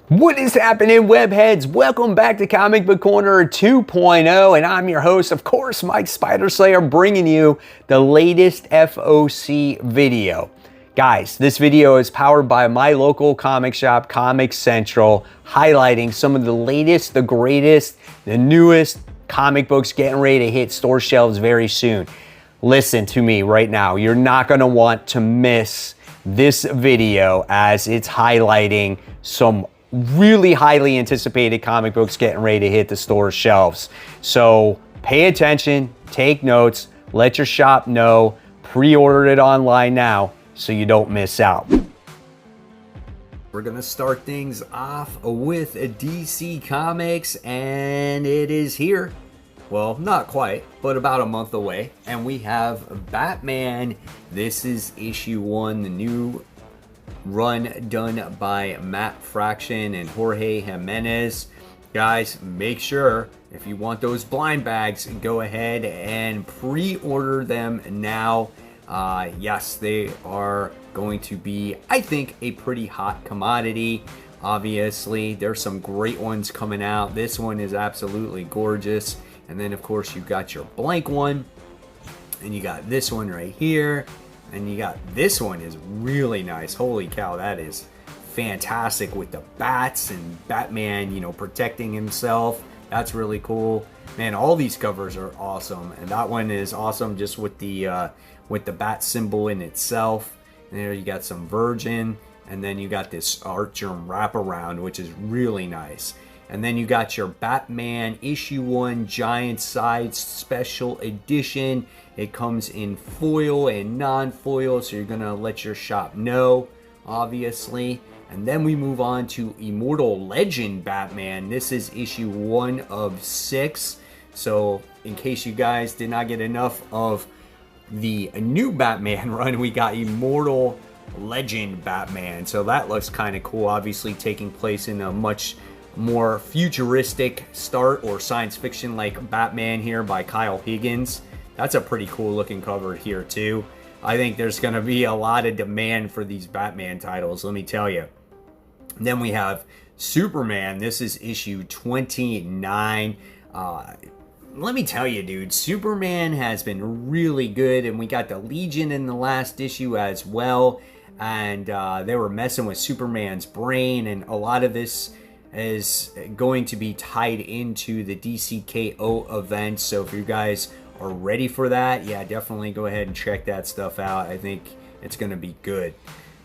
What is happening, webheads? Welcome back to Comic Book Corner 2.0, and I'm your host, of course, Mike Spider Slayer, bringing you the latest FOC video. Guys, this video is powered by my local comic shop, Comic Central, highlighting some of the latest, the greatest, the newest comic books getting ready to hit store shelves very soon. Listen to me right now. You're not going to want to miss this video as it's highlighting some really highly anticipated comic books getting ready to hit the store shelves. So pay attention, take notes, let your shop know, pre-order it online now so you don't miss out. We're gonna start things off with a DC Comics, and it is here. Well, not quite, but about a month away. And we have Batman. This is issue 1, the new run done by Matt Fraction and Jorge Jimenez. Guys, make sure if you want those blind bags, go ahead and pre-order them now. Yes, they are going to be, I think, a pretty hot commodity. Obviously, there's some great ones coming out. This one is absolutely gorgeous. And then, of course, you've got your blank one. And you got this one right here. And you got this one is really nice. Holy cow, that is fantastic with the bats and Batman, you know, protecting himself. That's really cool. Man, all these covers are awesome. And that one is awesome just with the bat symbol in itself. And there you got some Virgin. And then you got this Artgerm wraparound, which is really nice. And then you got your Batman issue 1 giant size special edition. It comes in foil and non-foil, so you're gonna let your shop know, obviously. And then we move on to Immortal Legend Batman. This is issue 1 of 6. So in case you guys did not get enough of the new Batman run, we got Immortal Legend Batman. So that looks kind of cool, obviously taking place in a much more futuristic start or science fiction like Batman here by Kyle Higgins. That's a pretty cool looking cover here too. I think there's going to be a lot of demand for these Batman titles, let me tell you. And then we have Superman. This is issue 29. Let me tell you, dude, Superman has been really good, and we got the Legion in the last issue as well. And they were messing with Superman's brain, and a lot of this is going to be tied into the DCKO event. So if you guys are ready for that, yeah, definitely go ahead and check that stuff out. I think it's going to be good.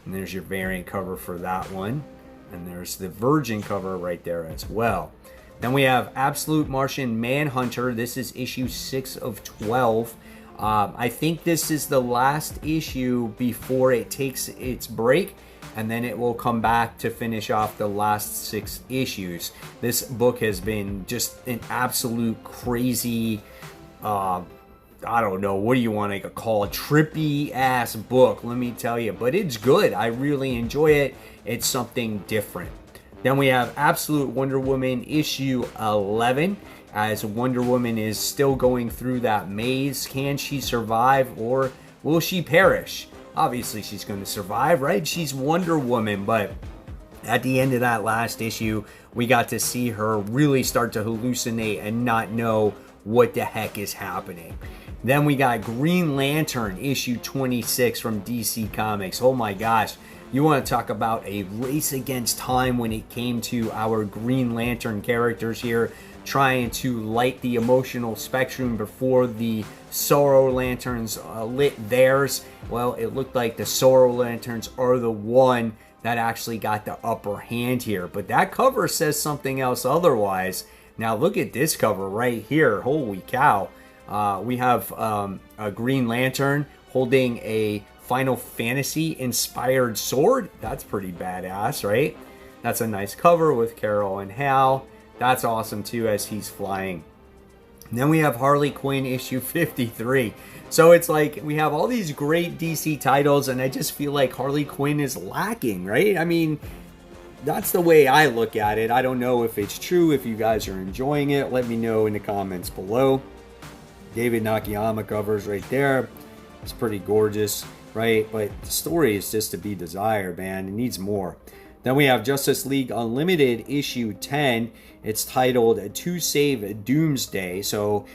And there's your variant cover for that one. And there's the Virgin cover right there as well. Then we have Absolute Martian Manhunter. This is issue 6 of 12. I think this is the last issue before it takes its break, and then it will come back to finish off the last 6 issues. This book has been just an absolute crazy, I don't know, what do you want to call it, trippy ass book, let me tell you. But it's good. I really enjoy it. It's something different. Then we have Absolute Wonder Woman issue 11. As Wonder Woman is still going through that maze. Can she survive, or will she perish? Obviously she's going to survive, right? She's Wonder Woman. But at the end of that last issue, we got to see her really start to hallucinate and not know what the heck is happening. Then we got Green Lantern issue 26 from DC Comics. Oh my gosh. You want to talk about a race against time when it came to our Green Lantern characters here, trying to light the emotional spectrum before the Sorrow Lanterns lit theirs. Well, it looked like the Sorrow Lanterns are the one that actually got the upper hand here. But that cover says something else otherwise. Now look at this cover right here. Holy cow. We have a Green Lantern holding a Final Fantasy inspired sword. That's pretty badass, right? That's a nice cover with Carol and Hal. That's awesome too as he's flying. And then we have Harley Quinn issue 53. So it's like we have all these great DC titles, and I just feel like Harley Quinn is lacking, right? I mean, that's the way I look at it. I don't know if it's true. If you guys are enjoying it, let me know in the comments below. David Nakayama covers right there. It's pretty gorgeous, right? But the story is just to be desired, man. It needs more. Then we have Justice League Unlimited issue 10. It's titled To Save Doomsday. So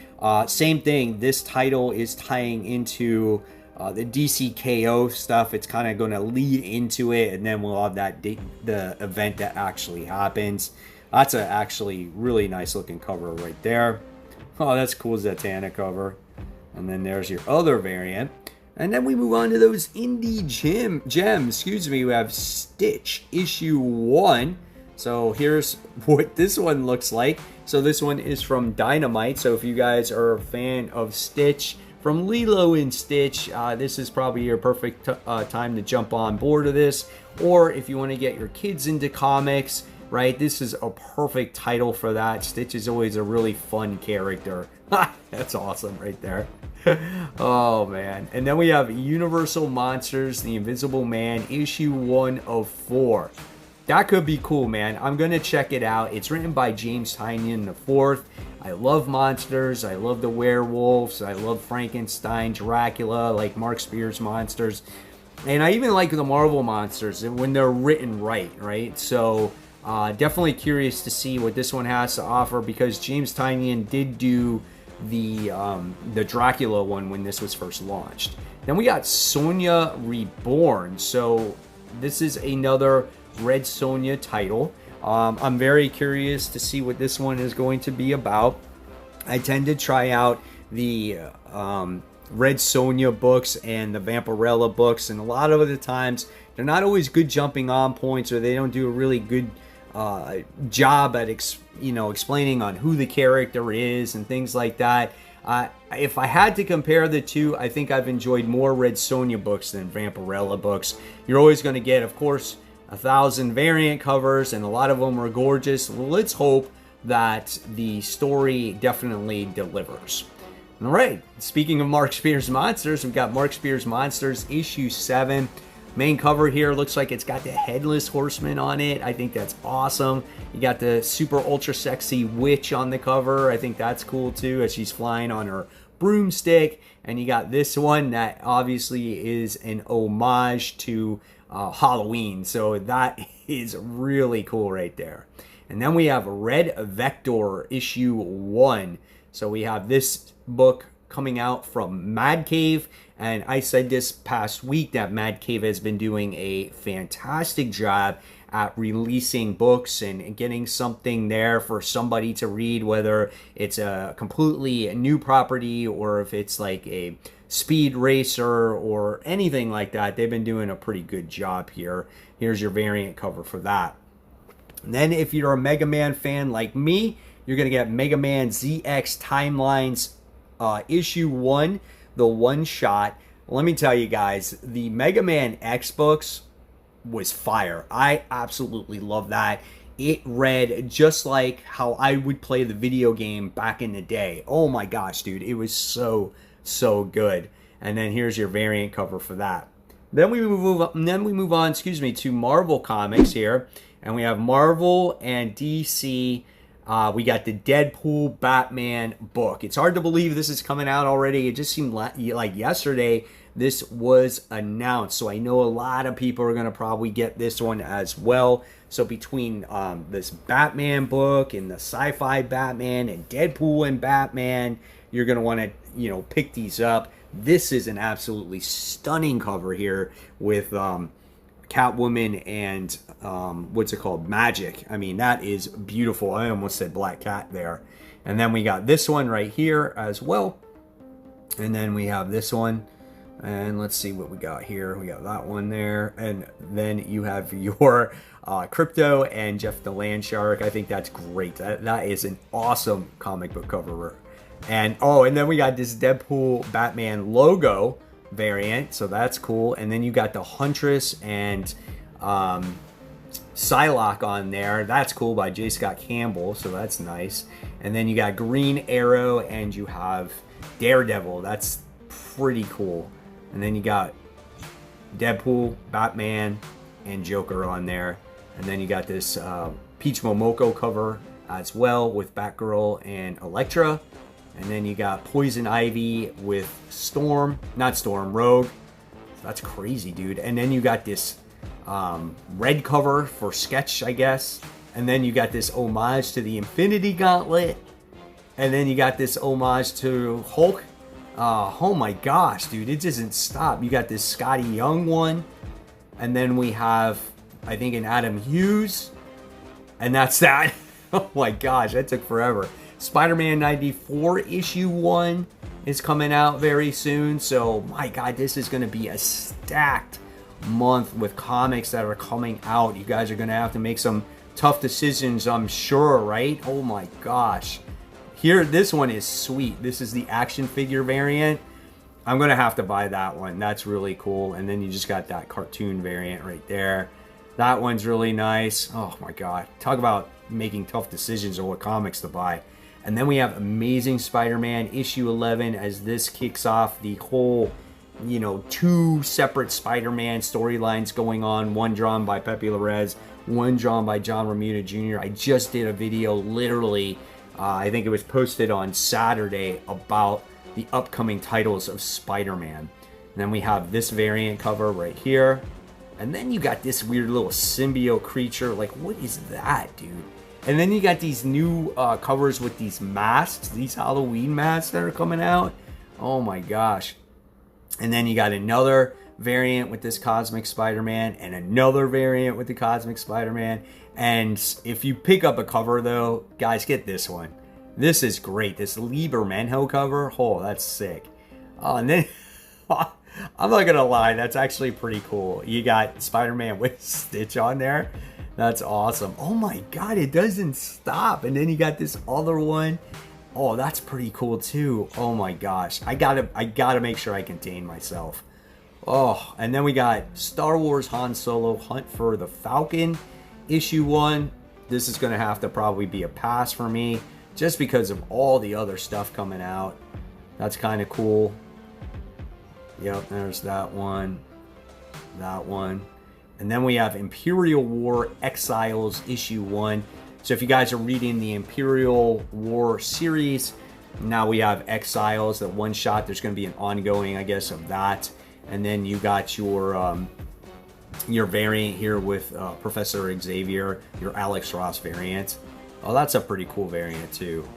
same thing. This title is tying into the DCKO stuff. It's kind of going to lead into it, and then we'll have that the event that actually happens. That's a actually really nice looking cover right there. Oh, that's cool, Zatanna cover. And then there's your other variant. And then we move on to those indie gems. We have Stitch issue 1. So here's what this one looks like. So this one is from Dynamite. So if you guys are a fan of Stitch from Lilo and Stitch, this is probably your perfect time to jump on board of this. Or if you want to get your kids into comics, right? This is a perfect title for that. Stitch is always a really fun character. That's awesome right there. Oh man. And then we have Universal Monsters, The Invisible Man, issue 1 of 4. That could be cool, man. I'm gonna check it out. It's written by James Tynion IV. I love monsters. I love the werewolves. I love Frankenstein, Dracula, like Mark Spears monsters. And I even like the Marvel monsters when they're written right? So definitely curious to see what this one has to offer, because James Tynion did do the Dracula one when this was first launched. Then we got Sonja Reborn. So this is another Red Sonja title. I'm very curious to see what this one is going to be about. I tend to try out the Red Sonja books and the Vampirella books, and a lot of the times they're not always good jumping on points, or they don't do a really good job at explaining on who the character is and things like that. If I had to compare the two, I think I've enjoyed more Red Sonja books than Vampirella books. You're always going to get, of course, 1,000 variant covers, and a lot of them are gorgeous. Let's hope that the story definitely delivers. All right, speaking of Mark Spears monsters, we've got Mark Spears Monsters issue 7. Main cover here looks like it's got the Headless Horseman on it. I think that's awesome. You got the super ultra sexy witch on the cover. I think that's cool too, as she's flying on her broomstick. And you got this one that obviously is an homage to Halloween. So that is really cool right there. And then we have Red Vector issue 1. So we have this book coming out from Mad Cave, and I said this past week that Mad Cave has been doing a fantastic job at releasing books and getting something there for somebody to read, whether it's a completely new property or if it's like a speed racer or anything like that. They've been doing a pretty good job here. Here's your variant cover for that. And then if you're a Mega Man fan like me, you're going to get Mega Man ZX Timelines issue 1, the one shot. Let me tell you guys, the Mega Man X books was fire. I absolutely love that. It read just like how I would play the video game back in the day. Oh my gosh, dude, it was so good. And then here's your variant cover for that. Then we move on, to Marvel Comics here, and we have Marvel and DC. We got the Deadpool Batman book. It's hard to believe this is coming out already. It just seemed like yesterday this was announced. So I know a lot of people are going to probably get this one as well. So between this Batman book and the sci-fi Batman and Deadpool and Batman, you're going to want to, pick these up. This is an absolutely stunning cover here with Catwoman and Magic. I mean, that is beautiful. I almost said Black Cat there. And then we got this one right here as well. And then we have this one. And let's see what we got here. We got that one there. And then you have your Crypto and Jeff the Land Shark. I think that's great. That is an awesome comic book cover. And then we got this Deadpool Batman logo variant, so that's cool. And then you got the Huntress and Psylocke on there. That's cool, by J. Scott Campbell, so that's nice. And then you got Green Arrow and you have Daredevil. That's pretty cool. And then you got Deadpool, Batman, and Joker on there. And then you got this Peach Momoko cover as well with Batgirl and Elektra. And then you got Poison Ivy with Rogue. That's crazy, dude. And then you got this red cover for Sketch, I guess. And then you got this homage to the Infinity Gauntlet. And then you got this homage to Hulk. Oh my gosh, dude, it doesn't stop. You got this Scotty Young one. And then we have, I think, an Adam Hughes. And that's that. Oh my gosh, that took forever. Spider-Man 94 issue 1 is coming out very soon. So, my God, this is going to be a stacked month with comics that are coming out. You guys are going to have to make some tough decisions, I'm sure, right? Oh my gosh. Here, this one is sweet. This is the action figure variant. I'm going to have to buy that one. That's really cool. And then you just got that cartoon variant right there. That one's really nice. Oh my God. Talk about making tough decisions on what comics to buy. And then we have Amazing Spider-Man issue 11 as this kicks off the whole, you know, 2 separate Spider-Man storylines going on. One drawn by Pepe Larraz, one drawn by John Romita Jr. I just did a video literally, I think it was posted on Saturday, about the upcoming titles of Spider-Man. And then we have this variant cover right here. And then you got this weird little symbiote creature. Like, what is that, dude? And then you got these new covers with these masks, these Halloween masks that are coming out. Oh my gosh. And then you got another variant with this Cosmic Spider-Man and another variant with the Cosmic Spider-Man. And if you pick up a cover though, guys, get this one. This is great. This Lieber Menho cover. Oh, that's sick. Oh, and then I'm not gonna lie, that's actually pretty cool. You got Spider-Man with Stitch on there. That's awesome. Oh my God, it doesn't stop. And then you got this other one. Oh, that's pretty cool too. Oh my gosh. I gotta make sure I contain myself. Oh, and then we got Star Wars Han Solo Hunt for the Falcon issue 1. This is gonna have to probably be a pass for me just because of all the other stuff coming out. That's kind of cool. Yep, there's that one. That one. And then we have Imperial War Exiles issue 1. So if you guys are reading the Imperial War series, now we have Exiles, that one shot. There's going to be an ongoing, I guess, of that. And then you got your variant here with Professor Xavier, your Alex Ross variant. Oh, that's a pretty cool variant too.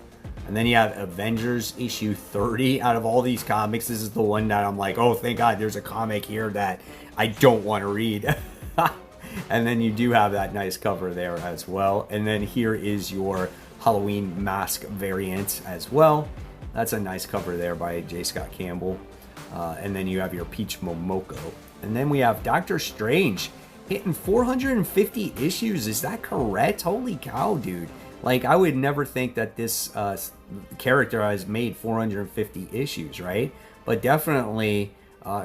And then you have Avengers issue 30. Out of all these comics, this is the one that I'm like, oh, thank God there's a comic here that I don't want to read. And then you do have that nice cover there as well. And then here is your Halloween mask variant as well. That's a nice cover there by J. Scott Campbell. And then you have your Peach Momoko. And then we have Doctor Strange hitting 450 issues. Is that correct? Holy cow, dude. Like, I would never think that this character has made 450 issues, right? But definitely,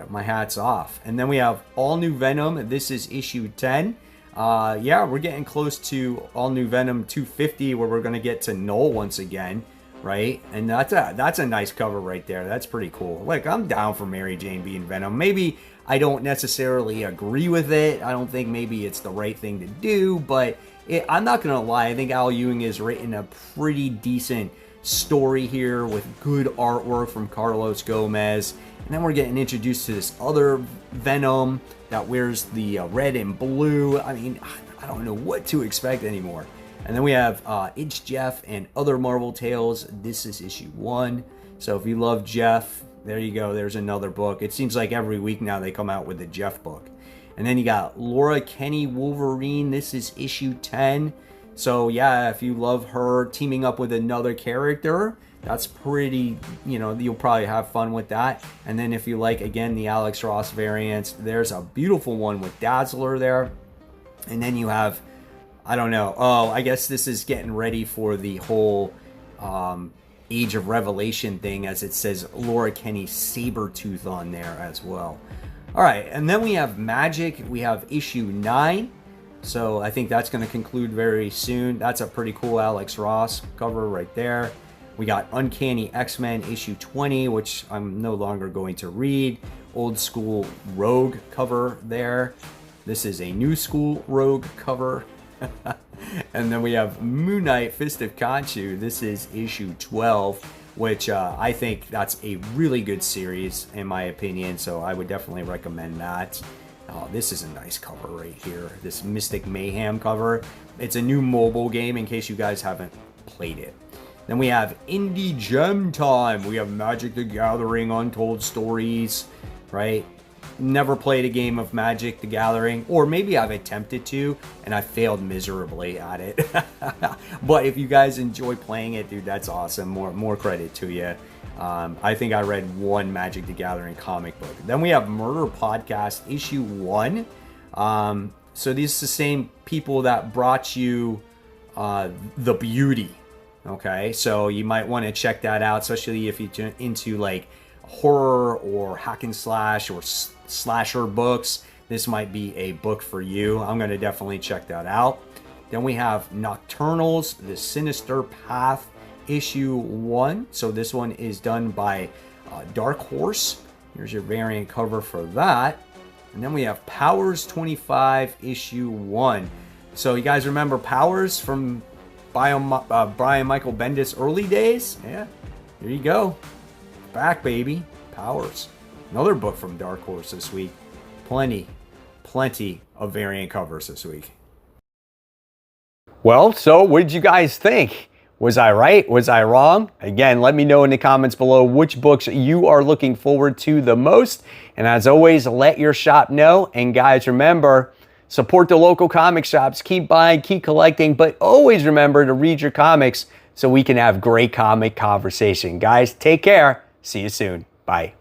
my hat's off. And then we have All New Venom. This is issue 10. Yeah, we're getting close to All New Venom 250, where we're going to get to Null once again, right? And that's a nice cover right there. That's pretty cool. Like, I'm down for Mary Jane being Venom. Maybe I don't necessarily agree with it. I don't think maybe it's the right thing to do, but I'm not going to lie. I think Al Ewing has written a pretty decent story here with good artwork from Carlos Gomez. And then we're getting introduced to this other Venom that wears the red and blue. I mean, I don't know what to expect anymore. And then we have It's Jeff and Other Marvel Tales. This is issue 1. So if you love Jeff, there you go. There's another book. It seems like every week now they come out with a Jeff book. And then you got Laura Kinney Wolverine. This is issue 10. So yeah, if you love her teaming up with another character, that's pretty, you know, you'll probably have fun with that. And then if you like, again, the Alex Ross variants, there's a beautiful one with Dazzler there. And then you have, I don't know, oh, I guess this is getting ready for the whole Age of Revelation thing, as it says Laura Kinney Sabretooth on there as well. All right, and then we have Magic. We have issue 9. So I think that's going to conclude very soon. That's a pretty cool Alex Ross cover right there. We got Uncanny X-Men issue 20, which I'm no longer going to read. Old school Rogue cover there. This is a new school Rogue cover. And then we have Moon Knight Fist of Khonshu. This is issue 12, which I think that's a really good series in my opinion. So I would definitely recommend that. Oh, this is a nice cover right here. This Mystic Mayhem cover. It's a new mobile game in case you guys haven't played it. Then we have Indie Gem Time. We have Magic the Gathering Untold Stories, right? Never played a game of Magic the Gathering, or maybe I've attempted to and I failed miserably at it. But if you guys enjoy playing it, dude, that's awesome. More credit to you. I think I read one Magic the Gathering comic book. Then we have Murder Podcast Issue 1. So these are the same people that brought you The Beauty. Okay, so you might want to check that out, especially if you're into like horror or hack and slash or slasher books. This might be a book for you. I'm going to definitely check that out. Then we have Nocturnals, The Sinister Path, Issue 1. So this one is done by Dark Horse. Here's your variant cover for that. And then we have Powers 25, Issue 1. So you guys remember Powers from Brian Michael Bendis early days? Yeah, here you go. Back, baby. Powers. Another book from Dark Horse this week. Plenty of variant covers this week. Well, so what did you guys think? Was I right? Was I wrong? Again, let me know in the comments below which books you are looking forward to the most. And as always, let your shop know. And guys, remember, support the local comic shops. Keep buying, keep collecting, but always remember to read your comics so we can have great comic conversation. Guys, take care. See you soon. Bye.